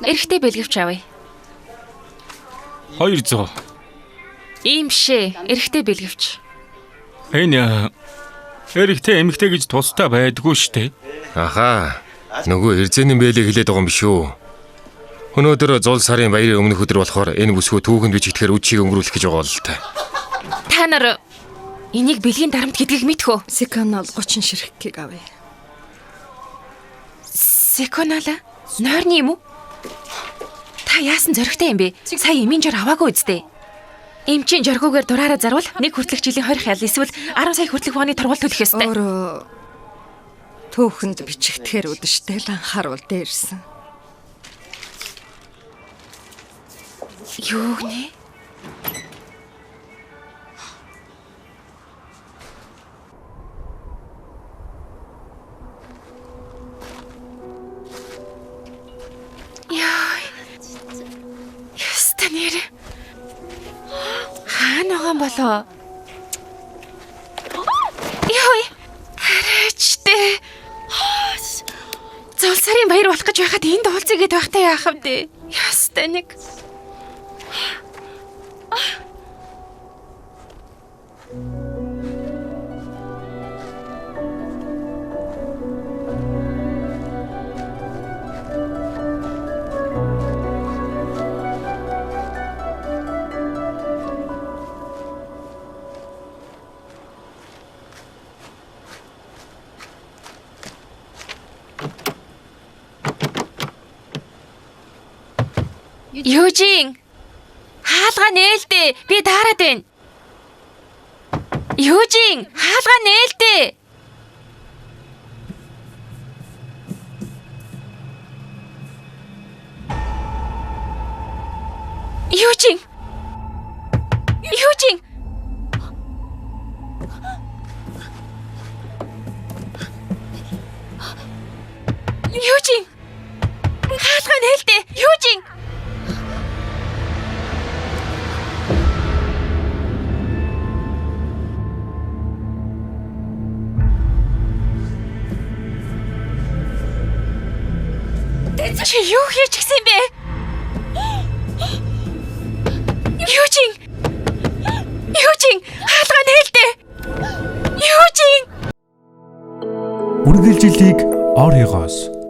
Эрэхтэй бэлгэвч авъя. 200. Ийм шээ. Эрэхтэй бэлгэвч. Энэ эрэхтэй эмэгтэй гэж тустай байдгүй штэ. Аха. Нөгөө эрзэний бэлэг хэлээд байгаа юм биш үү? Өнөөдөр зул сарын баярын өмнөх өдөр болохоор энэ бүсгүй түүхэнд бичигдэхээр үчиг өнгөрүүлэх гэж байгаа л та. Та нар энийг бэлгийн дарамт гэдгийг мэдхөө. Секонал 30 ширхгийг авъя. Секонала? Нойрны юм уу? Та яасан зөрөгтэй юм бэ? Сая эмийн жор аваагүй үстэй. Эмчийн жоргуугаар дураараа зарвал нэг хүртэлх жилийн 20 хял эсвэл 10 сая хүртэлх бооны тургуул төлөх ёстой. Өөрөө түүхэнд бичигдэхээр үдэштэй л анхааруул дээрсэн. Юу гэнэ? Яй. Ястанэр. Хаана байгаа болоо? Яй. Хараач. Зул сарын баяр болох гэж байхад энд уулзъя гэд байхтай яах вэ? Ястай нэг. Южин. Хаалгаа нээлдэ. Би даарад байна. Южин, хаалгаа нээлдэ. Южин. Южин. Южин. Хаалгаа нээлдэ. Южин. Чи юу хийж гисэн бэ? Южин! Южин! Хаалгаа нээлдэ! Южин! Үргэлжилийг орёгоос